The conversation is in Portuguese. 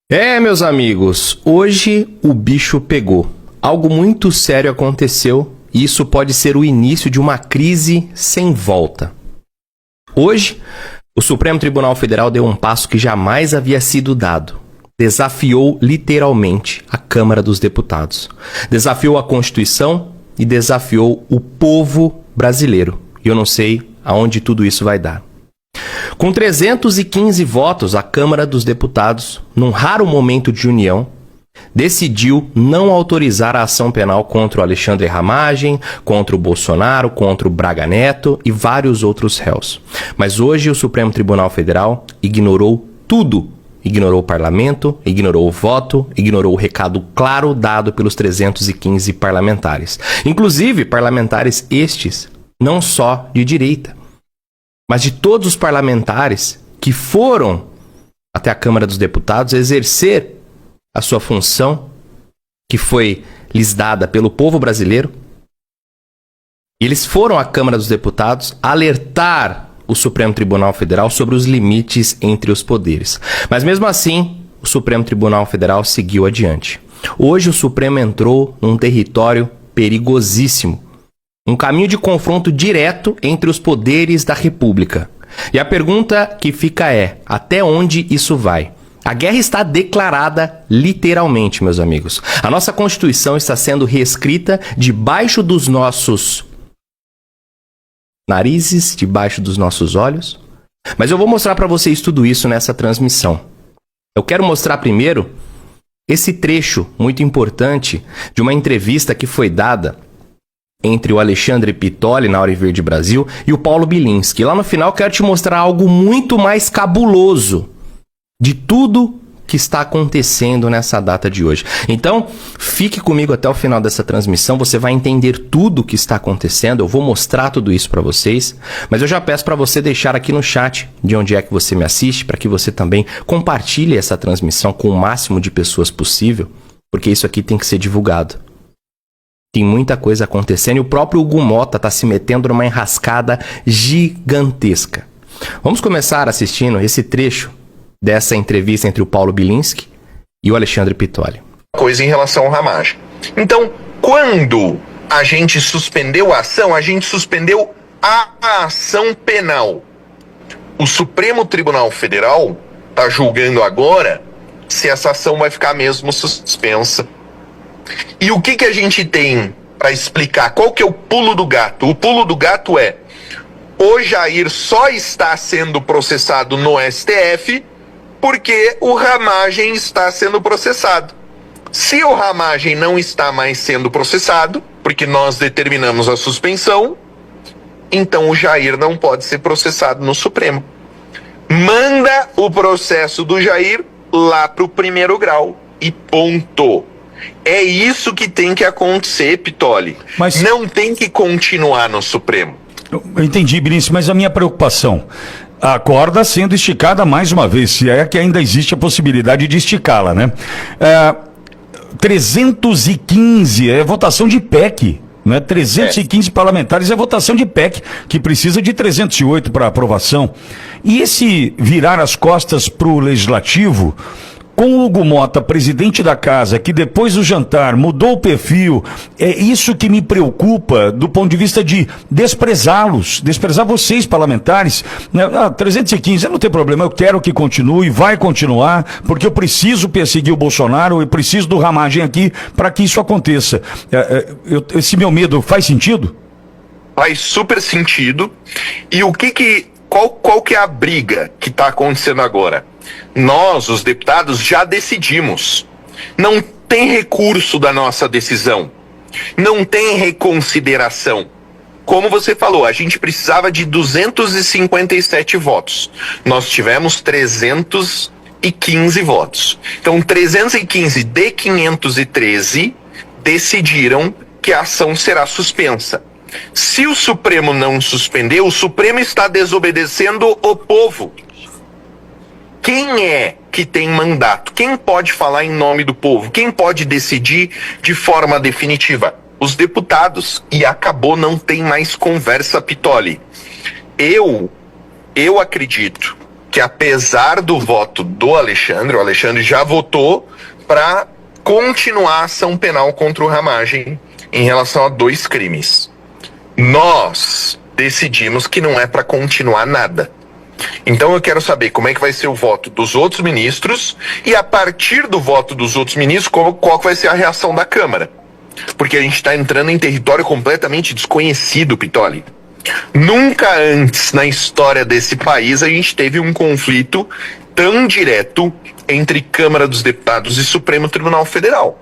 Meus amigos, hoje o bicho pegou. Algo muito sério aconteceu e isso pode ser o início de uma crise sem volta. Hoje, o Supremo Tribunal Federal deu um passo que jamais havia sido dado. Desafiou literalmente a Câmara dos Deputados. Desafiou a Constituição e desafiou o povo brasileiro. E eu não sei aonde tudo isso vai dar. Com 315 votos, a Câmara dos Deputados, num raro momento de união, decidiu não autorizar a ação penal contra o Alexandre Ramagem, contra o Bolsonaro, contra o Braga Neto e vários outros réus. Mas hoje o Supremo Tribunal Federal ignorou tudo. Ignorou o parlamento, ignorou o voto, ignorou o recado claro dado pelos 315 parlamentares. Inclusive, parlamentares estes não só de direita, mas de todos os parlamentares que foram até a Câmara dos Deputados exercer a sua função que foi lhes dada pelo povo brasileiro. Eles foram à Câmara dos Deputados alertar o Supremo Tribunal Federal sobre os limites entre os poderes. Mas mesmo assim, o Supremo Tribunal Federal seguiu adiante. Hoje o Supremo entrou num território perigosíssimo. Um caminho de confronto direto entre os poderes da República. E a pergunta que fica é, até onde isso vai? A guerra está declarada literalmente, meus amigos. A nossa Constituição está sendo reescrita debaixo dos nossos narizes, debaixo dos nossos olhos. Mas eu vou mostrar para vocês tudo isso nessa transmissão. Eu quero mostrar primeiro esse trecho muito importante de uma entrevista que foi dada entre o Alexandre Pitoli, na Hora Verde Brasil, e o Paulo Bilinski. Lá no final eu quero te mostrar algo muito mais cabuloso de tudo que está acontecendo nessa data de hoje. Então, fique comigo até o final dessa transmissão, você vai entender tudo o que está acontecendo, eu vou mostrar tudo isso para vocês, mas eu já peço para você deixar aqui no chat de onde é que você me assiste, para que você também compartilhe essa transmissão com o máximo de pessoas possível, porque isso aqui tem que ser divulgado. Tem muita coisa acontecendo e o próprio Hugo Mota está se metendo numa enrascada gigantesca. Vamos começar assistindo esse trecho dessa entrevista entre o Paulo Bilinski e o Alexandre Pitoli. Coisa em relação ao Ramagem. Então, quando a gente suspendeu a ação, a gente suspendeu a ação penal. O Supremo Tribunal Federal está julgando agora se essa ação vai ficar mesmo suspensa. E o que a gente tem para explicar? Qual que é o pulo do gato? O pulo do gato é: o Jair só está sendo processado no STF porque o Ramagem está sendo processado. Se o Ramagem não está mais sendo processado, porque nós determinamos a suspensão, então o Jair não pode ser processado no Supremo. Manda o processo do Jair lá para o primeiro grau e ponto. É isso que tem que acontecer, Pitoli. Mas não tem que continuar no Supremo. Eu entendi, Bilinski, mas a minha preocupação, a corda sendo esticada mais uma vez, se é que ainda existe a possibilidade de esticá-la, né? 315 é votação de PEC, né? 315 parlamentares é votação de PEC, que precisa de 308 para aprovação. E esse virar as costas para o Legislativo, com o Hugo Mota, presidente da casa, que depois do jantar mudou o perfil, é isso que me preocupa do ponto de vista de desprezá-los, desprezar vocês parlamentares. 315, não tem problema, eu quero que continue, vai continuar, porque eu preciso perseguir o Bolsonaro, eu preciso do Ramagem aqui para que isso aconteça. Esse meu medo faz sentido? Faz super sentido. E qual que é a briga que está acontecendo agora? Nós, os deputados, já decidimos. Não tem recurso da nossa decisão. Não tem reconsideração. Como você falou, a gente precisava de 257 votos. Nós tivemos 315 votos. Então, 315 de 513 decidiram que a ação será suspensa. Se o Supremo não suspender, o Supremo está desobedecendo o povo. Quem é que tem mandato? Quem pode falar em nome do povo? Quem pode decidir de forma definitiva? Os deputados. E acabou, não tem mais conversa, Pitoli. Eu acredito que apesar do voto do Alexandre, o Alexandre já votou para continuar a ação penal contra o Ramagem em relação a 2 crimes. Nós decidimos que não é para continuar nada. Então eu quero saber como é que vai ser o voto dos outros ministros e a partir do voto dos outros ministros, qual vai ser a reação da Câmara. Porque a gente está entrando em território completamente desconhecido, Pitoli. Nunca antes na história desse país a gente teve um conflito tão direto entre Câmara dos Deputados e Supremo Tribunal Federal.